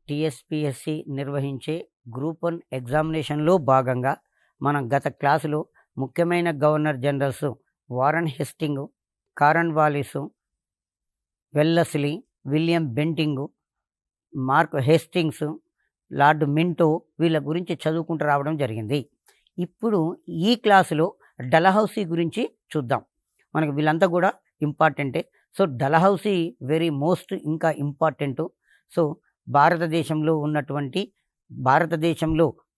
TSPSC నిర్వహించే group 1 ఎగ్జామినేషన్లో భాగంగా మనం గత క్లాసులో ముఖ్యమైన governor generals Warren Hastings, Cornwallis, Wellesley, William Bentinck, Mark Hastings, Lord Minto వీళ్ళ గురించి చదువుకుంటూ రావడం జరిగింది. ఇప్పుడు ఈ క్లాసులో డల్హౌసీ గురించి చూద్దాం. మనకు వీళ్ళంతా కూడా ఇంపార్టెంటే. సో డల్హౌసీ వెరీ మోస్ట్ ఇంకా ఇంపార్టెంట్. సో భారతదేశంలో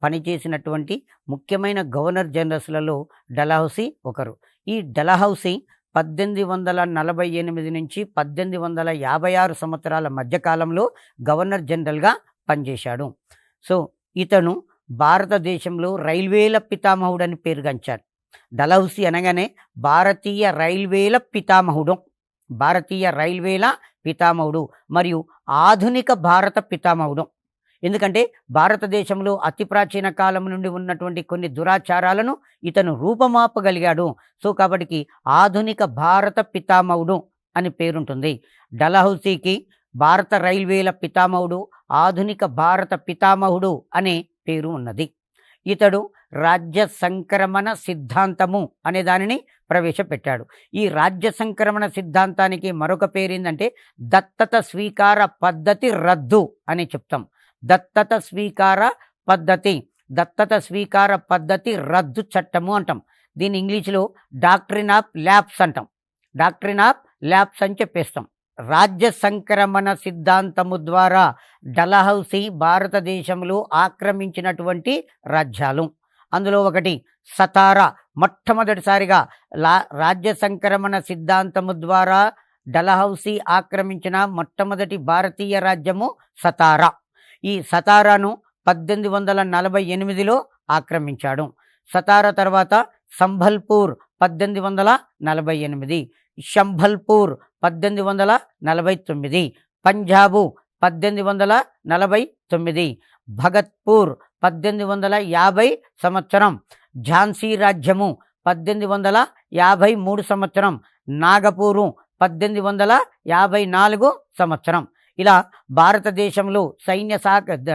పనిచేసినటువంటి ముఖ్యమైన గవర్నర్ జనరల్స్లలో డల్హౌసీ ఒకరు. ఈ డల్హౌసీ 1848 నుంచి 1856 సంవత్సరాల మధ్యకాలంలో గవర్నర్ జనరల్గా పనిచేశాడు. సో ఇతను భారతదేశంలో రైల్వేల పితామహుడు అని పేరుగాంచాడు. డల్హౌసీ అనగానే భారతీయ రైల్వేల పితామహుడు మరియు ఆధునిక భారత పితామహుడు. ఎందుకంటే భారతదేశంలో అతి ప్రాచీన కాలం నుండి ఉన్నటువంటి కొన్ని దురాచారాలను ఇతను రూపమాపగలిగాడు. సో కాబట్టి ఆధునిక భారత పితామహుడు అని పేరుంటుంది. డల్హౌసీకి భారత రైల్వేల పితామహుడు, ఆధునిక భారత పితామహుడు అనే పేరు ఉన్నది. ఇతడు రాజ్య సంక్రమణ సిద్ధాంతము అనే దానిని ప్రవేశపెట్టాడు. ఈ రాజ్య సంక్రమణ సిద్ధాంతానికి మరొక పేరు ఏంటంటే దత్తత స్వీకార పద్ధతి రద్దు అని చెప్తాం. దత్తత స్వీకార పద్ధతి రద్దు చట్టము అంటాం. దీన్ని ఇంగ్లీష్లో డాక్ట్రిన్ ఆఫ్ ల్యాప్స్ అంటాం. డాక్ట్రిన్ ఆఫ్ ల్యాప్స్ అని చెప్పేస్తాం. రాజ్య సంక్రమణ సిద్ధాంతము ద్వారా డల్హౌసీ భారతదేశంలో ఆక్రమించినటువంటి రాజ్యాలు, అందులో ఒకటి సతారా. మొట్టమొదటిసారిగా రాజ్య సంక్రమణ సిద్ధాంతము ద్వారా డల్హౌసీ ఆక్రమించిన మొట్టమొదటి భారతీయ రాజ్యము సతారా. ఈ సతారాను 1848లో ఆక్రమించాడు. సతారా తర్వాత సంబల్పూర్ 1848, శంభల్పూర్ 1849, పంజాబు 1849, భగత్పూర్ 1850 సంవత్సరం, ఝాన్సీ రాజ్యము 1853 సంవత్సరం, నాగపూరు 1854 సంవత్సరం. ఇలా భారతదేశంలో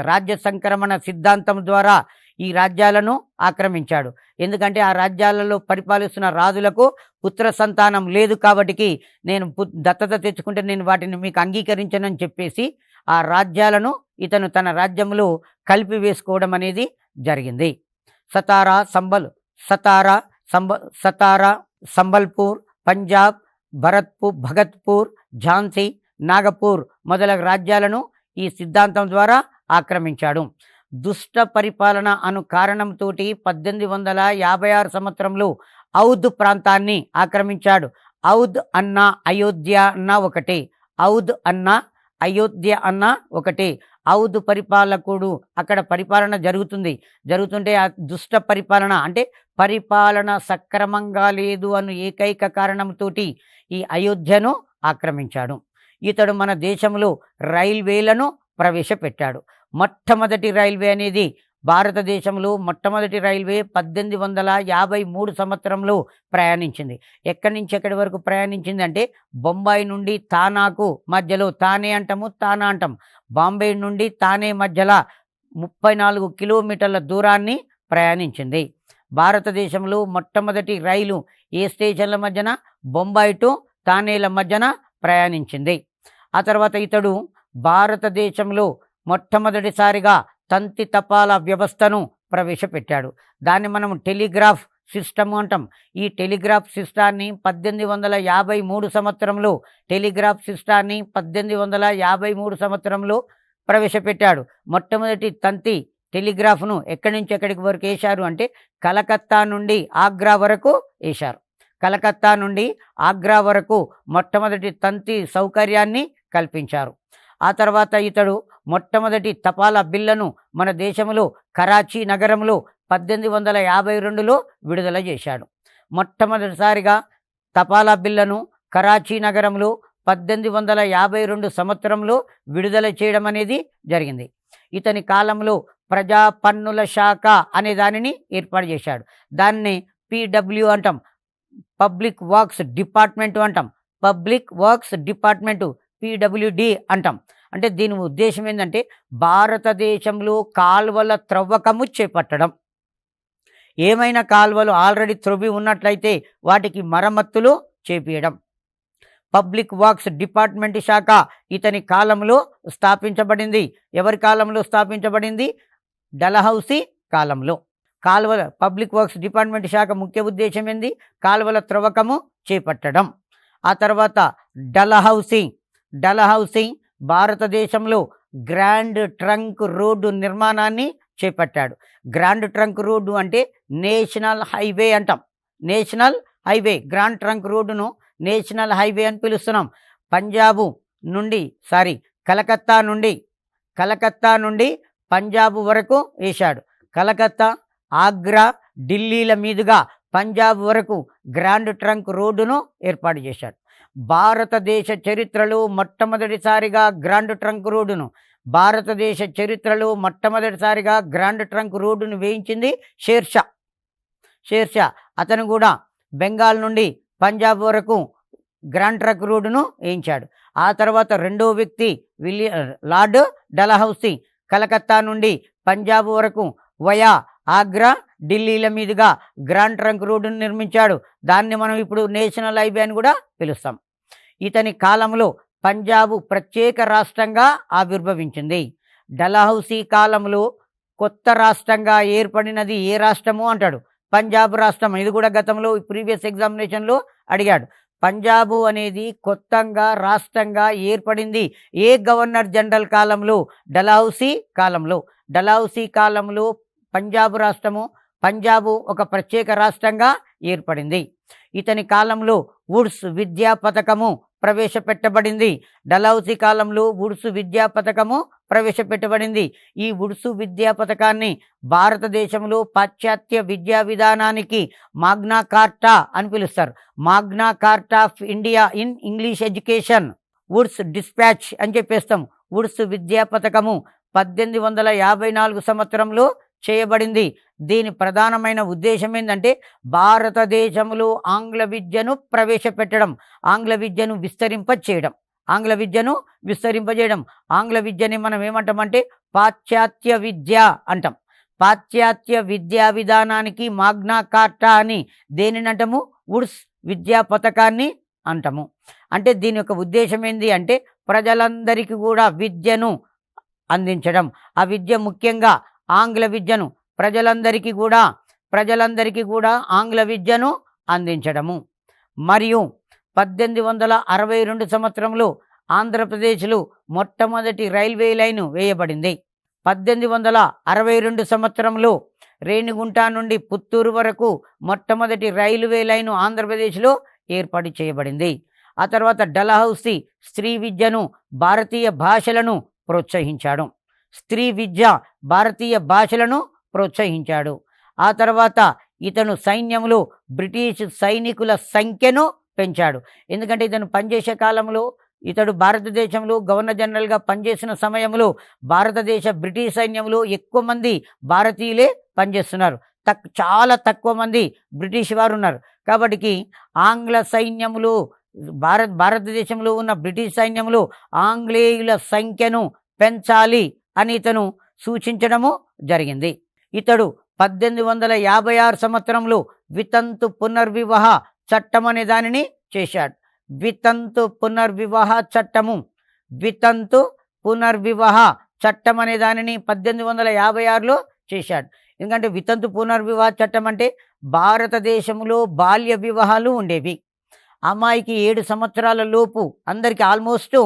రాజ్య సంక్రమణ సిద్ధాంతం ద్వారా ఈ రాజ్యాలను ఆక్రమించాడు. ఎందుకంటే ఆ రాజ్యాలలో పరిపాలిస్తున్న రాజులకు పుత్ర సంతానం లేదు కాబట్టి నేను దత్తత తెచ్చుకుంటే నేను వాటిని మీకు అంగీకరించనని చెప్పేసి ఆ రాజ్యాలను ఇతను తన రాజ్యంలో కలిపి వేసుకోవడం అనేది జరిగింది. సతారా, సంబల్పూర్, పంజాబ్, భగత్పూర్, ఝాన్సీ, నాగపూర్ మొదలగు రాజ్యాలను ఈ సిద్ధాంతం ద్వారా ఆక్రమించాడు. దుష్ట పరిపాలన అను కారణంతో 1856 సంవత్సరంలో ఔద్ ప్రాంతాన్ని ఆక్రమించాడు. ఔద్ అన్న అయోధ్య అన్న ఒకటే. ఔద్ పరిపాలకుడు అక్కడ పరిపాలన జరుగుతుంటే ఆ దుష్ట పరిపాలన అంటే పరిపాలన సక్రమంగా లేదు అను ఏకైక కారణంతో ఈ అయోధ్యను ఆక్రమించాడు. ఇతడు మన దేశంలో రైల్వేలను ప్రవేశపెట్టాడు. మొట్టమొదటి రైల్వే అనేది భారతదేశంలో మొట్టమొదటి రైల్వే 1853 సంవత్సరంలో ప్రయాణించింది. ఎక్కడి నుంచి ఎక్కడి వరకు ప్రయాణించింది అంటే బొంబాయి నుండి తానాకు మధ్యలో, తానే అంటాము, తానా అంటాం, బాంబే నుండి తానే మధ్యలో 34 కిలోమీటర్ల దూరాన్ని ప్రయాణించింది. భారతదేశంలో మొట్టమొదటి రైలు ఏ స్టేషన్ల మధ్యన? బొంబాయి టు తానేల మధ్యన ప్రయాణించింది. ఆ తర్వాత ఇతడు భారతదేశంలో మొట్టమొదటిసారిగా తంతి తపాలా వ్యవస్థను ప్రవేశపెట్టాడు. దాన్ని మనం టెలిగ్రాఫ్ సిస్టమ్ అంటాం. ఈ టెలిగ్రాఫ్ సిస్టాన్ని 1853 సంవత్సరంలో ప్రవేశపెట్టాడు. మొట్టమొదటి తంతి టెలిగ్రాఫ్ను ఎక్కడి నుంచి ఎక్కడికి వరకు వేశారు అంటే కలకత్తా నుండి ఆగ్రా వరకు మొట్టమొదటి తంతి సౌకర్యాన్ని కల్పించారు. ఆ తర్వాత ఇతడు మొట్టమొదటి తపాలా బిల్లను మన దేశంలో కరాచీ నగరంలో 1852లో విడుదల చేశాడు. మొట్టమొదటిసారిగా తపాలా బిల్లను కరాచీ నగరంలో 1852 సంవత్సరంలో విడుదల చేయడం అనేది జరిగింది. ఇతని కాలంలో ప్రజా పన్నుల శాఖ అనే దానిని ఏర్పాటు చేశాడు. దాన్ని PW అంటాం, పబ్లిక్ వర్క్స్ డిపార్ట్మెంట్ అంటాం, PWD అంటాం. అంటే దీని ఉద్దేశం ఏంటంటే భారతదేశంలో కాల్వల త్రవ్వకము చేపట్టడం. ఏమైనా కాల్వలు ఆల్రెడీ త్రవ్వి ఉన్నట్లయితే వాటికి మరమ్మతులు చేపియడం. పబ్లిక్ వర్క్స్ డిపార్ట్మెంట్ శాఖ ఇతని కాలంలో స్థాపించబడింది. ఎవరి కాలంలో స్థాపించబడింది? డలహౌసీ కాలంలో. పబ్లిక్ వర్క్స్ డిపార్ట్మెంట్ శాఖ ముఖ్య ఉద్దేశం ఏంది? కాలువల త్రవ్వకము చేపట్టడం. ఆ తర్వాత డలహౌసీ భారతదేశంలో గ్రాండ్ ట్రంక్ రోడ్డు నిర్మాణాన్ని చేపట్టాడు. గ్రాండ్ ట్రంక్ రోడ్డు అంటే నేషనల్ హైవే అంటాం. నేషనల్ హైవే, గ్రాండ్ ట్రంక్ రోడ్డును నేషనల్ హైవే అని పిలుస్తున్నాం. కలకత్తా నుండి పంజాబ్ వరకు వేశాడు. కలకత్తా, ఆగ్రా, ఢిల్లీల మీదుగా పంజాబ్ వరకు గ్రాండ్ ట్రంక్ రోడ్డును ఏర్పాటు చేశాడు. భారతదేశ చరిత్రలో మొట్టమొదటిసారిగా గ్రాండ్ ట్రంక్ రోడ్డును వేయించింది షేర్షా. అతను కూడా బెంగాల్ నుండి పంజాబ్ వరకు గ్రాండ్ ట్రంక్ రోడ్డును వేయించాడు. ఆ తర్వాత రెండో వ్యక్తి లార్డ్ డలహౌసీ కలకత్తా నుండి పంజాబ్ వరకు వయా ఆగ్రా, ఢిల్లీల మీదుగా గ్రాండ్ ట్రంక్ రోడ్డును నిర్మించాడు. దాన్ని మనం ఇప్పుడు నేషనల్ హైవే అని కూడా పిలుస్తాం. ఇతని కాలంలో పంజాబ్ ప్రత్యేక రాష్ట్రంగా ఆవిర్భవించింది. డలహౌసీ కాలంలో కొత్త రాష్ట్రంగా ఏర్పడినది ఏ రాష్ట్రము అంటాడు? పంజాబ్ రాష్ట్రం. ఇది కూడా గతంలో ప్రీవియస్ ఎగ్జామినేషన్లో అడిగాడు. పంజాబు అనేది కొత్తగా రాష్ట్రంగా ఏర్పడింది ఏ గవర్నర్ జనరల్ కాలంలో? డలహౌసీ కాలంలో పంజాబు ఒక ప్రత్యేక రాష్ట్రంగా ఏర్పడింది. ఇతని కాలంలో వుడ్స్ విద్యా పథకము ప్రవేశపెట్టబడింది. డలహౌసీ కాలంలో వుడ్స్ విద్యా పథకము ప్రవేశపెట్టబడింది. ఈ వుడ్స్ విద్యా పథకాన్ని భారతదేశంలో పాశ్చాత్య విద్యా విధానానికి మాగ్నా కార్టా అని పిలుస్తారు. మాగ్నా కార్టా of India in English education, Woods dispatch అని చెప్పేస్తాం. వుడ్స్ విద్యా పథకము 1854 సంవత్సరంలో చేయబడింది. దీని ప్రధానమైన ఉద్దేశం ఏంటంటే భారతదేశంలో ఆంగ్ల విద్యను ప్రవేశపెట్టడం, ఆంగ్ల విద్యను విస్తరింపచేయడం. ఆంగ్ల విద్యని మనం ఏమంటామంటే పాశ్చాత్య విద్య అంటాం. పాశ్చాత్య విద్యా విధానానికి మాగ్నా కార్టా అని దేనినంటాము? వుడ్స్ విద్యా పథకాన్ని అంటాము. అంటే దీని యొక్క ఉద్దేశం ఏంటి అంటే ప్రజలందరికీ కూడా విద్యను అందించడం. ఆ విద్య ముఖ్యంగా ఆంగ్ల విద్యను ప్రజలందరికీ కూడా ఆంగ్ల విద్యను అందించడము. మరియు 1862 సంవత్సరంలో ఆంధ్రప్రదేశ్లో మొట్టమొదటి రైల్వే లైను వేయబడింది. 1862 సంవత్సరంలో రేణిగుంట నుండి పుత్తూరు వరకు మొట్టమొదటి రైల్వే లైను ఆంధ్రప్రదేశ్లో ఏర్పాటు చేయబడింది. ఆ తర్వాత డలహౌసీ స్త్రీ విద్యను, భారతీయ భాషలను ప్రోత్సహించాడు. ఆ తర్వాత ఇతను సైన్యంలో బ్రిటిష్ సైనికుల సంఖ్యను పెంచాడు. ఎందుకంటే ఇతను పనిచేసే కాలంలో ఇతడు భారతదేశంలో గవర్నర్ జనరల్గా పనిచేసిన సమయంలో బ్రిటిష్ సైన్యంలో ఎక్కువ మంది భారతీయులే పనిచేస్తున్నారు. చాలా తక్కువ మంది బ్రిటిష్ వారు ఉన్నారు. కాబట్టి ఆంగ్ల సైన్యంలో భారతదేశంలో ఉన్న బ్రిటిష్ సైన్యంలో ఆంగ్లేయుల సంఖ్యను పెంచాలి అని ఇతను సూచించడము జరిగింది. ఇతడు 1856 సంవత్సరంలో వితంతు పునర్వివాహ చట్టం అనే దానిని చేశాడు. వితంతు పునర్వివాహ చట్టం అనే దానిని 1856లో చేశాడు. ఎందుకంటే వితంతు పునర్వివాహ చట్టం అంటే భారతదేశంలో బాల్య వివాహాలు ఉండేవి. అమ్మాయికి 7 సంవత్సరాల లోపు అందరికీ ఆల్మోస్ట్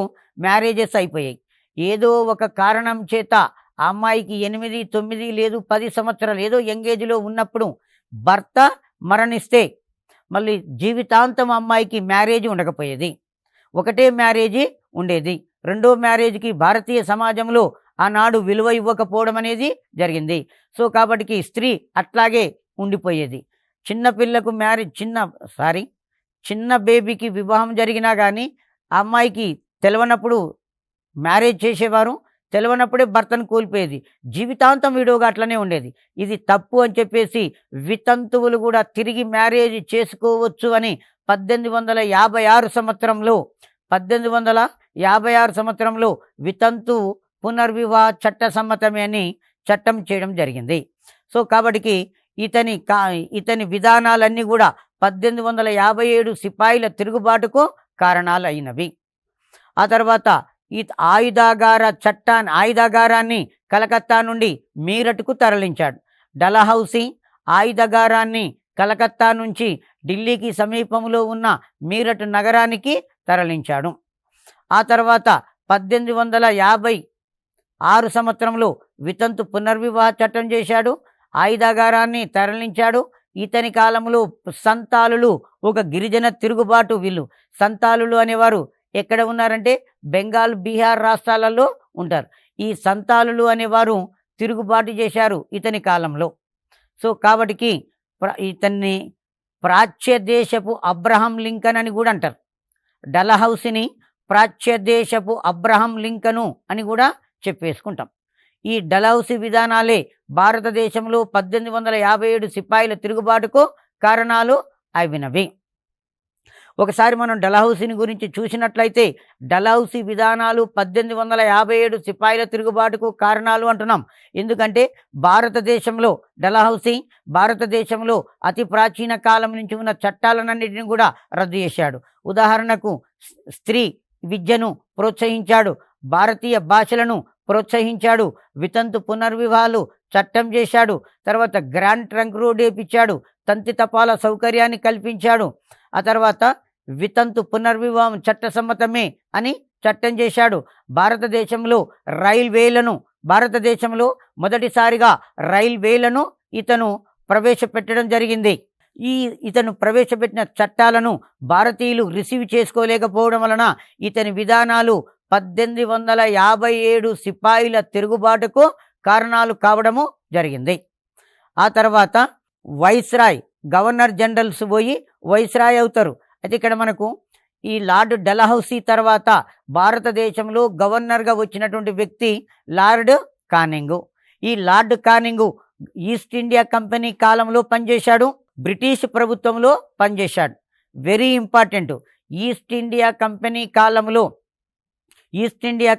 మ్యారేజెస్ అయిపోయాయి. ఏదో ఒక కారణం చేత ఆ అమ్మాయికి 8, 9 లేదు 10 సంవత్సరాలు ఏదో యంగేజ్లో ఉన్నప్పుడు భర్త మరణిస్తే మళ్ళీ జీవితాంతం అమ్మాయికి మ్యారేజ్ ఉండకపోయేది. ఒకటే మ్యారేజీ ఉండేది. రెండో మ్యారేజ్కి భారతీయ సమాజంలో ఆనాడు విలువ ఇవ్వకపోవడం అనేది జరిగింది. సో కాబట్టి స్త్రీ అట్లాగే ఉండిపోయేది. చిన్నపిల్లకు చిన్న బేబీకి వివాహం జరిగినా కానీ ఆ అమ్మాయికి తెలవనప్పుడు మ్యారేజ్ చేసేవారు, తెలవనప్పుడే భర్తను కోల్పోయేది. జీవితాంతం విడోగా అట్లనే ఉండేది. ఇది తప్పు అని చెప్పేసి వితంతువులు కూడా తిరిగి మ్యారేజ్ చేసుకోవచ్చు అని 1856 1956 సంవత్సరంలో వితంతు పునర్వివాహ చట్టసమ్మతమే అని చట్టం చేయడం జరిగింది. సో కాబట్టి ఇతని విధానాలన్నీ కూడా 1857 సిపాయిల తిరుగుబాటుకు కారణాలు అయినవి. ఆ తర్వాత ఈ ఆయుధాగారాన్ని కలకత్తా నుండి మీరట్కు తరలించాడు. డలహౌసీ ఆయుధాగారాన్ని కలకత్తా నుంచి ఢిల్లీకి సమీపంలో ఉన్న మీరట్ నగరానికి తరలించాడు. ఆ తర్వాత 1856 సంవత్సరంలో వితంతు పునర్వివాహ చట్టం చేశాడు. ఆయుధాగారాన్ని తరలించాడు. ఇతని కాలంలో సంతాలులు ఒక గిరిజన తిరుగుబాటు. వీళ్ళు సంతాలులు అనేవారు ఎక్కడ ఉన్నారంటే బెంగాల్, బీహార్ రాష్ట్రాలలో ఉంటారు. ఈ సంతాలులు అనేవారు తిరుగుబాటు చేశారు ఇతని కాలంలో. సో కాబట్టి ఇతన్ని ప్రాచ్యదేశపు అబ్రహం లింకన్ అని కూడా అంటారు. డలహౌసీని ప్రాచ్యదేశపు అబ్రహం లింకను అని కూడా చెప్పేసుకుంటాం. ఈ డలహౌసీ విధానాలే భారతదేశంలో 1857 సిపాయిల తిరుగుబాటుకు కారణాలు అయినవి. ఒకసారి మనం డలహౌసీని గురించి చూసినట్లయితే డలహౌసీ విధానాలు 1857 సిపాయిల తిరుగుబాటుకు కారణాలు అంటున్నాం. ఎందుకంటే భారతదేశంలో అతి ప్రాచీన కాలం నుంచి ఉన్న చట్టాలన్నింటినీ కూడా రద్దు చేశాడు. ఉదాహరణకు స్త్రీ విద్యను ప్రోత్సహించాడు, భారతీయ భాషలను ప్రోత్సహించాడు, వితంతు పునర్వివాహాలు చట్టం చేశాడు, తర్వాత గ్రాండ్ ట్రంక్ రోడ్ వేయించాడు, తంతి తపాల సౌకర్యాన్ని కల్పించాడు. ఆ తర్వాత వితంతు పునర్వివాహం చట్టసమ్మతమే అని చట్టం చేశాడు. భారతదేశంలో మొదటిసారిగా రైల్వేలను ఇతను ప్రవేశపెట్టడం జరిగింది. ఇతను ప్రవేశపెట్టిన చట్టాలను భారతీయులు రిసీవ్ చేసుకోలేకపోవడం వలన ఇతని విధానాలు 1857 సిపాయిల తిరుగుబాటుకు కారణాలు కావడము జరిగింది. ఆ తర్వాత గవర్నర్ జనరల్స్ పోయి వైస్రాయ్ అవుతారు. అయితే ఇక్కడ మనకు ఈ లార్డ్ డలహౌసీ తర్వాత భారతదేశంలో గవర్నర్గా వచ్చినటువంటి వ్యక్తి లార్డ్ కానింగ్. ఈ lord Canning east India company కాలంలో పనిచేశాడు, బ్రిటిష్ ప్రభుత్వంలో పనిచేశాడు. Very important. East India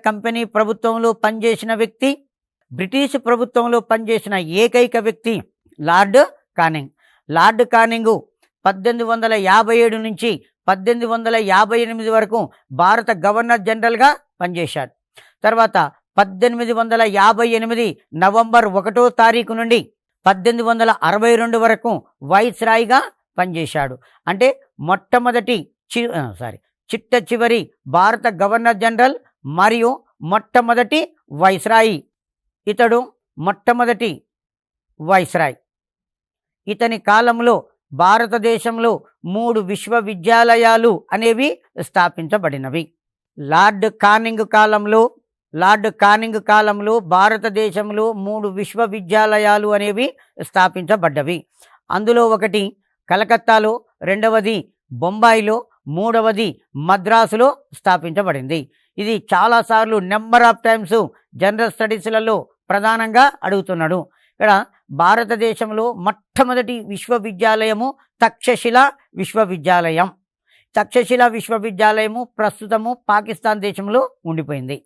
company ప్రభుత్వంలో పనిచేసిన వ్యక్తి, బ్రిటిష్ ప్రభుత్వంలో పనిచేసిన ఏకైక వ్యక్తి లార్డ్ కానింగ్. లార్డ్ కానింగ్ 1857 నుంచి 1858 వరకు భారత గవర్నర్ జనరల్గా పనిచేశాడు. తర్వాత 1858 నవంబర్ 1వ తారీఖు నుండి 1862 వరకు వైస్రాయ్గా పనిచేశాడు. అంటే చిట్ట చివరి భారత గవర్నర్ జనరల్ మరియు మొట్టమొదటి వైస్రాయ్. ఇతడు మొట్టమొదటి వైస్రాయ్. ఇతని కాలంలో భారతదేశంలో 3 విశ్వవిద్యాలయాలు అనేవి స్థాపించబడినవి. లార్డ్ కానింగ్ కాలంలో భారతదేశంలో 3 విశ్వవిద్యాలయాలు అనేవి స్థాపించబడ్డవి. అందులో ఒకటి కలకత్తాలో, రెండవది బొంబాయిలో, మూడవది మద్రాసులో స్థాపించబడింది. ఇది చాలాసార్లు నెంబర్ ఆఫ్ టైమ్స్ జనరల్ స్టడీస్లలో ప్రధానంగా అడుగుతున్నాడు. ఇక్కడ భారతదేశంలో మొట్టమొదటి విశ్వవిద్యాలయము తక్షశిలా విశ్వవిద్యాలయము ప్రస్తుతము పాకిస్తాన్ దేశంలో ఉండిపోయింది.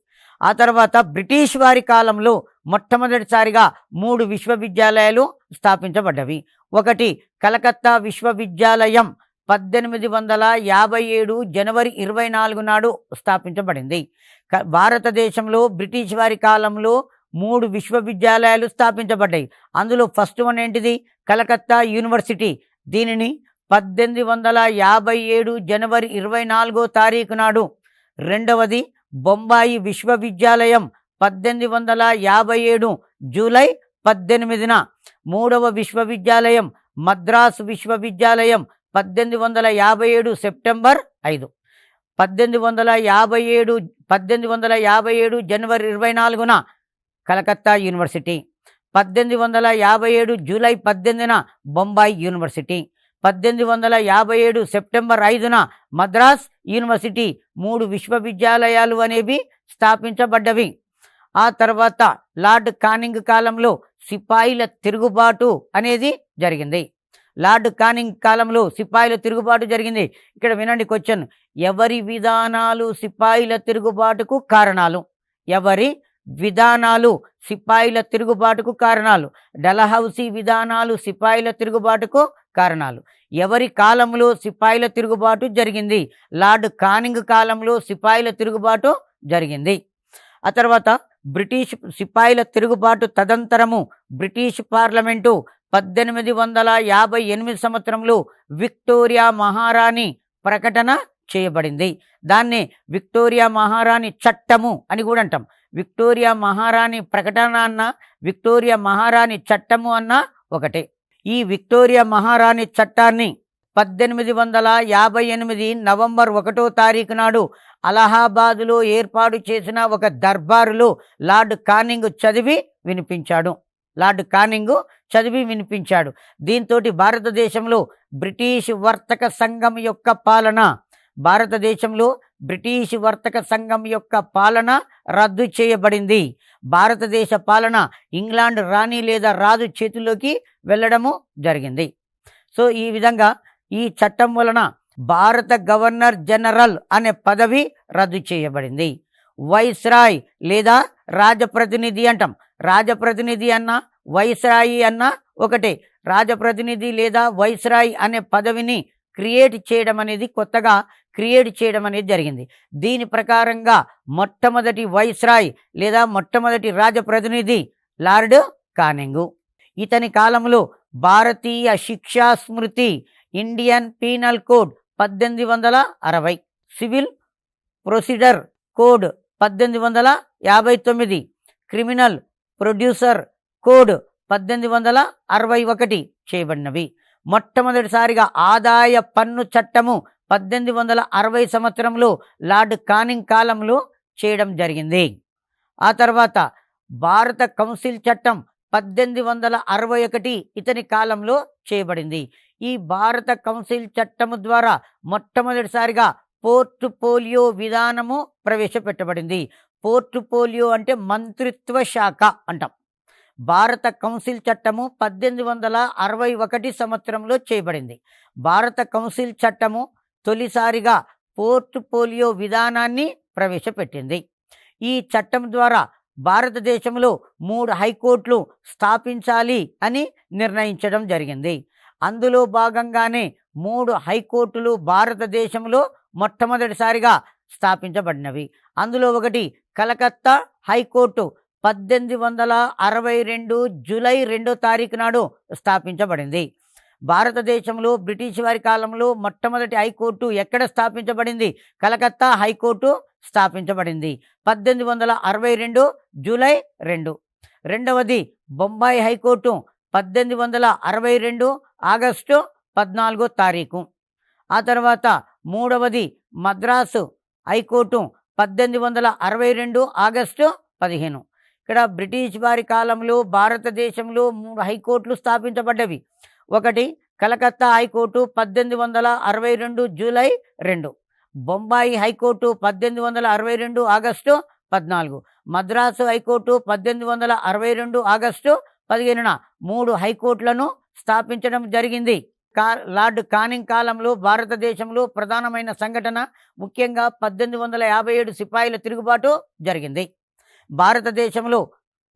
ఆ తర్వాత బ్రిటిష్ వారి కాలంలో మొట్టమొదటిసారిగా 3 విశ్వవిద్యాలయాలు స్థాపించబడ్డవి. ఒకటి కలకత్తా విశ్వవిద్యాలయం 1857 జనవరి 24 నాడు స్థాపించబడింది. భారతదేశంలో బ్రిటిష్ వారి కాలంలో 3 విశ్వవిద్యాలయాలు స్థాపించబడ్డాయి. అందులో ఫస్ట్ వన్ ఏంటిది? కలకత్తా యూనివర్సిటీ. దీనిని 1857 జనవరి 24వ తారీఖు నాడు. రెండవది బొంబాయి విశ్వవిద్యాలయం 1857 జూలై 18న. మూడవ విశ్వవిద్యాలయం మద్రాసు విశ్వవిద్యాలయం 1857 సెప్టెంబర్ 5. 1857 జనవరి 24న కలకత్తా యూనివర్సిటీ. 1857 జూలై 18న బొంబాయి యూనివర్సిటీ. 1857 సెప్టెంబర్ 5న మద్రాస్ యూనివర్సిటీ. 3 విశ్వవిద్యాలయాలు అనేవి స్థాపించబడ్డవి. ఆ తర్వాత లార్డ్ కానింగ్ కాలంలో సిపాయిల తిరుగుబాటు అనేది జరిగింది. లార్డ్ కానింగ్ కాలంలో సిపాయిల తిరుగుబాటు జరిగింది. ఇక్కడ వినండి క్వశ్చన్. ఎవరి విధానాలు సిపాయిల తిరుగుబాటుకు కారణాలు? ఎవరి విధానాలు సిపాయిల తిరుగుబాటుకు కారణాలు? డలహౌసీ విధానాలు సిపాయిల తిరుగుబాటుకు కారణాలు. ఎవరి కాలంలో సిపాయిల తిరుగుబాటు జరిగింది? లార్డ్ కానింగ్ కాలంలో సిపాయిల తిరుగుబాటు జరిగింది. ఆ తర్వాత బ్రిటిష్ సిపాయిల తిరుగుబాటు తదంతరము బ్రిటిష్ పార్లమెంటు 1858 సంవత్సరంలో విక్టోరియా మహారాణి ప్రకటన చేయబడింది. దాన్నే విక్టోరియా మహారాణి చట్టము అని కూడా అంటాం. విక్టోరియా మహారాణి ప్రకటన అన్న, విక్టోరియా మహారాణి చట్టము అన్న ఒకటే. ఈ విక్టోరియా మహారాణి చట్టాన్ని 1858 నవంబర్ 1వ తారీఖు నాడు అలహాబాదులో ఏర్పాటు చేసిన ఒక దర్బారులో లార్డ్ కానింగ్ చదివి వినిపించాడు. లార్డ్ కానింగ్ చదివి వినిపించాడు. దీంతో భారతదేశంలో బ్రిటిష్ వర్తక సంఘం యొక్క పాలన, భారతదేశంలో బ్రిటిష్ వర్తక సంఘం యొక్క పాలన రద్దు చేయబడింది. భారతదేశ పాలన ఇంగ్లాండ్ రాణి లేదా రాజు చేతుల్లోకి వెళ్ళడము జరిగింది. సో ఈ విధంగా ఈ చట్టం వలన భారత గవర్నర్ జనరల్ అనే పదవి రద్దు చేయబడింది. వైస్రాయ్ లేదా రాజప్రతినిధి అంటాం. రాజప్రతినిధి అన్న వైస్రాయి అన్న ఒకటే. రాజప్రతినిధి లేదా వైస్రాయ్ అనే పదవిని కొత్తగా క్రియేట్ చేయడం అనేది జరిగింది. దీని ప్రకారంగా మొట్టమొదటి వైస్రాయ్ లేదా మొట్టమొదటి రాజప్రతినిధి లార్డ్ కానింగు. ఇతని కాలంలో భారతీయ శిక్షా స్మృతి, Indian penal code 1860, civil procedure code 1859, criminal procedure code 1861 చేయబడినవి. మొట్టమొదటిసారిగా ఆదాయ పన్ను చట్టము 1860 సంవత్సరంలో లార్డ్ కానింగ్ కాలంలో చేయడం జరిగింది. ఆ తర్వాత భారత కౌన్సిల్ చట్టం 1861 ఇతని కాలంలో చేయబడింది. ఈ భారత కౌన్సిల్ చట్టము ద్వారా మొట్టమొదటిసారిగా పోర్ట్ఫోలియో విధానము ప్రవేశపెట్టబడింది. పోర్ట్ఫోలియో అంటే మంత్రిత్వ శాఖ అంటాం. భారత కౌన్సిల్ చట్టము 1861 సంవత్సరంలో చేయబడింది. భారత కౌన్సిల్ చట్టము తొలిసారిగా పోర్ట్ఫోలియో విధానాన్ని ప్రవేశపెట్టింది. ఈ చట్టం ద్వారా భారతదేశంలో 3 హైకోర్టులు స్థాపించాలి అని నిర్ణయించడం జరిగింది. అందులో భాగంగానే 3 హైకోర్టులు భారతదేశంలో మొట్టమొదటిసారిగా స్థాపించబడినవి. అందులో ఒకటి కలకత్తా హైకోర్టు 1862 జూలై 2వ తారీఖు నాడు స్థాపించబడింది. భారతదేశంలో బ్రిటిష్ వారి కాలంలో మొట్టమొదటి హైకోర్టు ఎక్కడ స్థాపించబడింది? కలకత్తా హైకోర్టు స్థాపించబడింది 1862 జూలై 2. రెండవది బొంబాయి హైకోర్టు 1862 ఆగస్టు 14వ తారీఖు. ఆ తర్వాత మూడవది మద్రాసు హైకోర్టు 1862 ఆగస్టు 15. ఇక్కడ బ్రిటిష్ వారి కాలంలో భారతదేశంలో 3 హైకోర్టులు స్థాపించబడ్డవి. ఒకటి Calcutta high court 1862 July 2, Bombay high court 1862 August 14, Madras high court 1862 August 15న 3 హైకోర్టులను స్థాపించడం జరిగింది. లార్డ్ కానింగ్ కాలంలో భారతదేశంలో ప్రధానమైన సంఘటన ముఖ్యంగా 1857 సిపాయిల తిరుగుబాటు జరిగింది. భారతదేశంలో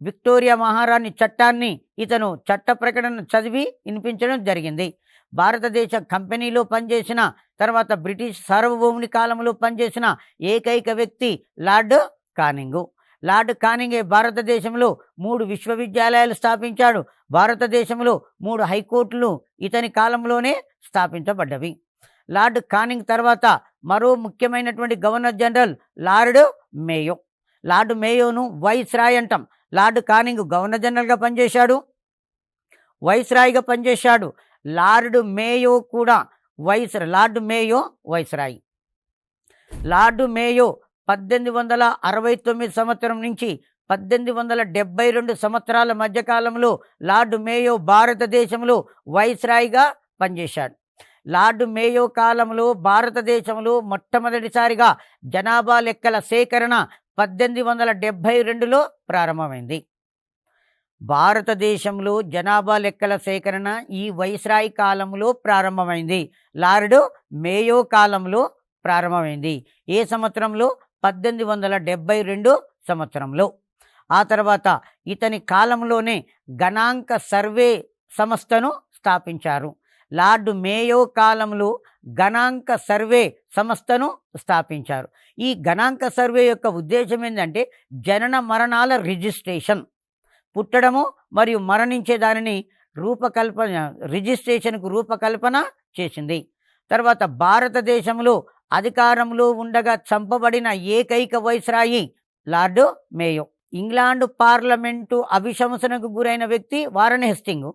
విక్టోరియా మహారాణి చట్టాన్ని ఇతను చట్ట ప్రకటన చదివి వినిపించడం జరిగింది. భారతదేశ కంపెనీలో పనిచేసిన తర్వాత బ్రిటిష్ సార్వభౌముని కాలంలో పనిచేసిన ఏకైక వ్యక్తి లార్డ్ కానింగు. లార్డ్ కానింగే భారతదేశంలో 3 విశ్వవిద్యాలయాలు స్థాపించాడు. భారతదేశంలో 3 హైకోర్టులు ఇతని కాలంలోనే స్థాపించబడ్డవి. లార్డ్ కానింగ్ తర్వాత మరో ముఖ్యమైనటువంటి governor general Lord Mayo. Lord మేయోను వైస్రాయ్ అంటాం. లార్డ్ కానింగ్ గవర్నర్ జనరల్గా పనిచేశాడు, వైస్రాయ్గా పనిచేశాడు. లార్డ్ మేయో కూడా Lord Mayo viceroy. Lord Mayo 1869 సంవత్సరం నుంచి 1872 సంవత్సరాల మధ్యకాలంలో లార్డ్ మేయో భారతదేశంలో వైస్రాయ్గా పనిచేశాడు. లార్డ్ మేయో కాలంలో భారతదేశంలో మొట్టమొదటిసారిగా జనాభా లెక్కల సేకరణ 1872లో ప్రారంభమైంది. భారతదేశంలో జనాభా లెక్కల సేకరణ ఈ వైస్రాయ్ కాలంలో ప్రారంభమైంది. లార్డ్ మేయో కాలంలో ప్రారంభమైంది. ఏ సంవత్సరంలో? 1872 సంవత్సరంలో. ఆ తర్వాత ఇతని కాలంలోనే గణాంక సర్వే సంస్థను స్థాపించారు. లార్డ్ మేయో కాలంలో గణాంక సర్వే సంస్థను స్థాపించారు. ఈ గణాంక సర్వే యొక్క ఉద్దేశం ఏంటంటే జనన మరణాల రిజిస్ట్రేషన్, పుట్టడము మరియు మరణించే దానిని రిజిస్ట్రేషన్కు రూపకల్పన చేసింది. తర్వాత భారతదేశంలో అధికారంలో ఉండగా చంపబడిన ఏకైక viceroy Lord Mayo. England parliament అభిశంసనకు గురైన వ్యక్తి వారన్ హేస్టింగ్.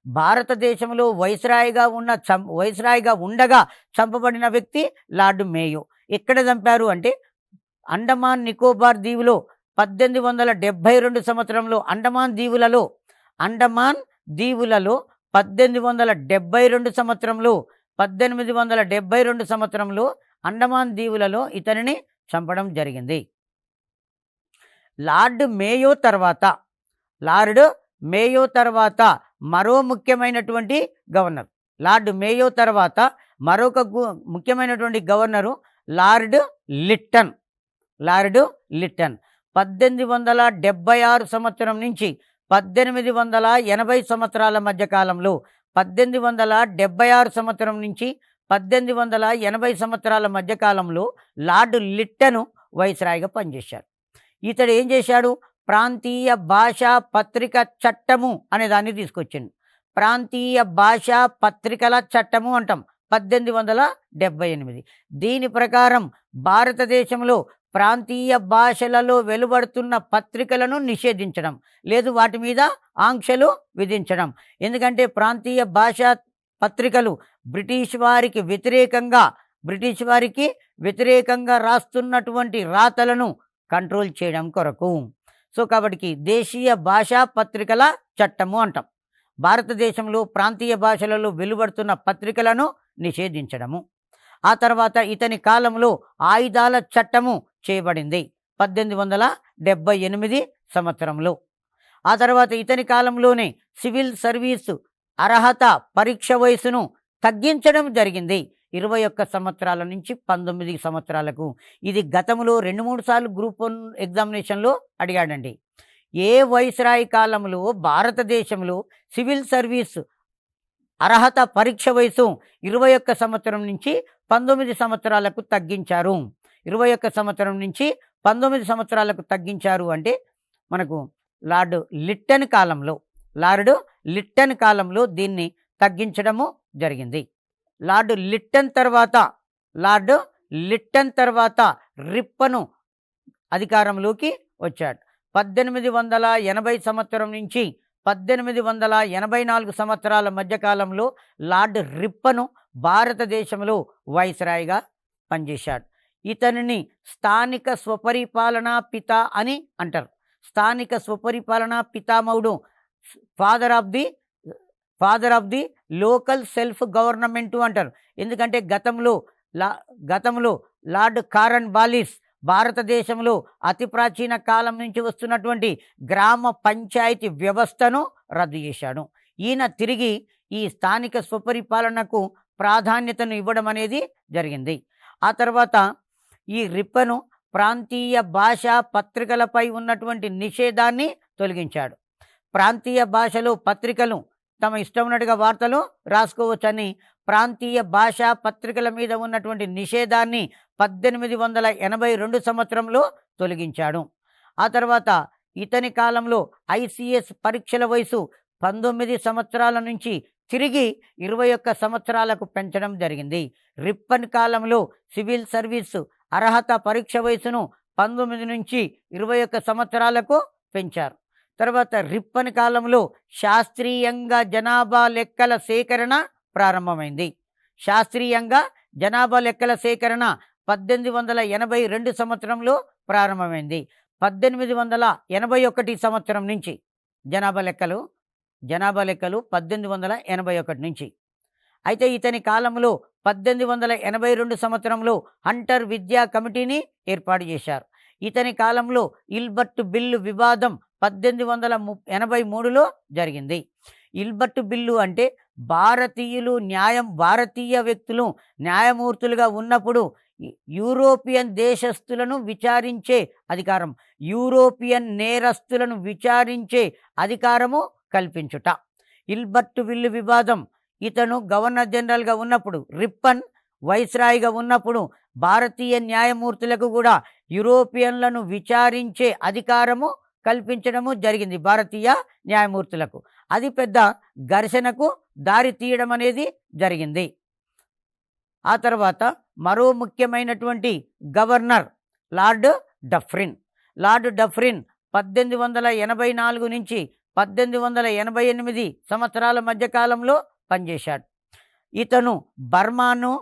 భారతదేశంలో వైస్రాయిగా ఉండగా చంపబడిన వ్యక్తి లార్డ్ మేయో. ఎక్కడ చంపారు అంటే అండమాన్ నికోబార్ దీవులో 1872 సంవత్సరంలో అండమాన్ దీవులలో 1872 సంవత్సరంలో అండమాన్ దీవులలో ఇతనిని చంపడం జరిగింది. లార్డ్ మేయో తర్వాత మరో ముఖ్యమైనటువంటి గవర్నర్. లార్డ్ మేయో తర్వాత మరొక ముఖ్యమైనటువంటి గవర్నరు లార్డ్ లిట్టన్. 1876 సంవత్సరం నుంచి 1880 సంవత్సరాల మధ్య కాలంలో 1876 సంవత్సరం నుంచి 1880 సంవత్సరాల మధ్య కాలంలో లార్డ్ లిట్టను వైస్రాయ్గా పనిచేశాడు. ఇతడు ఏం చేశాడు? ప్రాంతీయ భాషా పత్రిక చట్టము అనే దాన్ని తీసుకొచ్చింది. ప్రాంతీయ భాషా పత్రికల చట్టము అంటాం 1878. దీని ప్రకారం భారతదేశంలో ప్రాంతీయ భాషలలో వెలువడుతున్న పత్రికలను నిషేధించడం, లేదు వాటి మీద ఆంక్షలు విధించడం. ఎందుకంటే ప్రాంతీయ భాషా పత్రికలు బ్రిటిష్ వారికి వ్యతిరేకంగా రాస్తున్నటువంటి రాతలను కంట్రోల్ చేయడం కొరకు. సో కాబట్టి దేశీయ భాషా పత్రికల చట్టము అంటాం. భారతదేశంలో ప్రాంతీయ భాషలలో వెలువడుతున్న పత్రికలను నిషేధించడము. ఆ తర్వాత ఇతని కాలంలో ఆయుధాల చట్టము చేయబడింది 1878 సంవత్సరంలో. ఆ తర్వాత ఇతని కాలంలోనే సివిల్ సర్వీసు అర్హత పరీక్ష వయసును తగ్గించడం జరిగింది 21 సంవత్సరాల నుంచి 19 సంవత్సరాలకు. ఇది గతంలో 2-3 సార్లు గ్రూప్ 1 ఎగ్జామినేషన్లో అడిగాడండి. ఏ వైస్రాయ్ కాలంలో భారతదేశంలో సివిల్ సర్వీస్ అర్హత పరీక్ష వయసు 21 సంవత్సరం నుంచి 19 సంవత్సరాలకు తగ్గించారు. 21 సంవత్సరం నుంచి 19 సంవత్సరాలకు తగ్గించారు అంటే మనకు లార్డ్ లిట్టన్ కాలంలో దీన్ని తగ్గించడము జరిగింది. లార్డ్ లిట్టన్ తర్వాత రిప్పను అధికారంలోకి వచ్చాడు. 1880 సంవత్సరం నుంచి 1884 సంవత్సరాల మధ్యకాలంలో లార్డ్ రిప్పను భారతదేశంలో వైస్రాయ్గా పనిచేశాడు. ఇతనిని స్థానిక స్వపరిపాలనా పిత అని అంటారు. స్థానిక స్వపరిపాలనా పితామహుడు, father of the local self government అంటారు. ఎందుకంటే గతంలో లార్డ్ కారన్ వాలిస్ భారతదేశంలో అతి ప్రాచీన కాలం నుంచి వస్తున్నటువంటి గ్రామ పంచాయతీ వ్యవస్థను రద్దు చేశాడు. ఈయన తిరిగి ఈ స్థానిక స్వపరిపాలనకు ప్రాధాన్యతను ఇవ్వడం అనేది జరిగింది. ఆ తర్వాత ఈ రిప్పను ప్రాంతీయ భాషా పత్రికలపై ఉన్నటువంటి నిషేధాన్ని తొలగించాడు. ప్రాంతీయ భాషలో పత్రికలు తమ ఇష్టం ఉన్నట్టుగా వార్తలు రాసుకోవచ్చని ప్రాంతీయ భాషా పత్రికల మీద ఉన్నటువంటి నిషేధాన్ని 1882 సంవత్సరంలో తొలగించాడు. ఆ తర్వాత ఇతని కాలంలో ఐసిఎస్ పరీక్షల వయసు 19 సంవత్సరాల నుంచి తిరిగి 21 సంవత్సరాలకు పెంచడం జరిగింది. రిప్పన్ కాలంలో సివిల్ సర్వీసు అర్హత పరీక్ష వయసును 19 నుంచి 21 సంవత్సరాలకు పెంచారు. తర్వాత రిప్పన్ కాలంలో శాస్త్రీయంగా జనాభా లెక్కల సేకరణ ప్రారంభమైంది. శాస్త్రీయంగా జనాభా లెక్కల సేకరణ 1882 సంవత్సరంలో ప్రారంభమైంది. 1881 సంవత్సరం నుంచి జనాభా లెక్కలు 1881 నుంచి. అయితే ఇతని కాలంలో 1882 సంవత్సరంలో హంటర్ విద్యా కమిటీని ఏర్పాటు చేశారు. ఇతని కాలంలో ఇల్బర్ట్ బిల్లు వివాదం 1883లో జరిగింది. ఇల్బర్ట్ బిల్లు అంటే భారతీయ వ్యక్తులు న్యాయమూర్తులుగా ఉన్నప్పుడు యూరోపియన్ దేశస్థులను విచారించే అధికారం, యూరోపియన్ నేరస్తులను విచారించే అధికారము కల్పించుట. ఇల్బర్ట్ బిల్లు వివాదం ఇతను గవర్నర్ జనరల్గా ఉన్నప్పుడు, రిప్పన్ వైస్రాయ్గా ఉన్నప్పుడు భారతీయ న్యాయమూర్తులకు కూడా యూరోపియన్లను విచారించే అధికారము కల్పించడము జరిగింది భారతీయ న్యాయమూర్తులకు. అది పెద్ద ఘర్షణకు దారి తీయడం అనేది జరిగింది. ఆ తర్వాత మరో ముఖ్యమైనటువంటి governor lord Dufferin. Lord Dufferin 1884 నుంచి 1888 సంవత్సరాల మధ్యకాలంలో పనిచేశాడు. ఇతను బర్మాను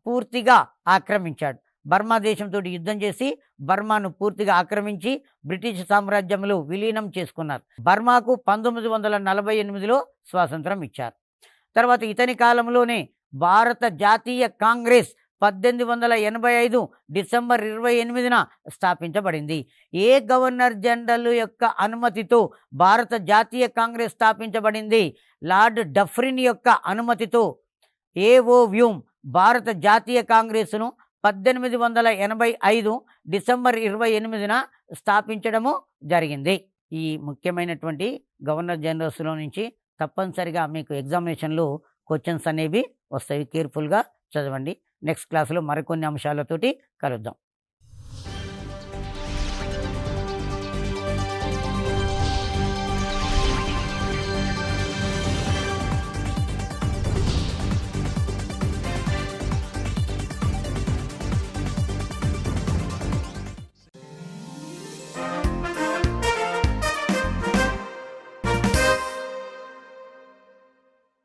పూర్తిగా ఆక్రమించాడు. బర్మా దేశంతో యుద్ధం చేసి బర్మాను పూర్తిగా ఆక్రమించి బ్రిటిష్ సామ్రాజ్యంలో విలీనం చేసుకున్నారు. బర్మాకు 1948లో స్వాతంత్రం ఇచ్చారు. తర్వాత ఇతని కాలంలోనే భారత జాతీయ కాంగ్రెస్ 1885 డిసెంబర్ 28న స్థాపించబడింది. ఏ గవర్నర్ జనరల్ యొక్క అనుమతితో భారత జాతీయ కాంగ్రెస్ స్థాపించబడింది? లార్డ్ డఫ్రిన్ యొక్క అనుమతితో ఏవో వ్యూమ్ భారత జాతీయ కాంగ్రెస్ను 1885 డిసెంబర్ 28న స్థాపించడము జరిగింది. ఈ ముఖ్యమైనటువంటి గవర్నర్ జనరల్స్లో నుంచి తప్పనిసరిగా మీకు ఎగ్జామినేషన్లో క్వశ్చన్స్ అనేవి వస్తాయి. కేర్ఫుల్గా చదవండి. నెక్స్ట్ క్లాస్లో మరికొన్ని అంశాలతోటి కలుద్దాం.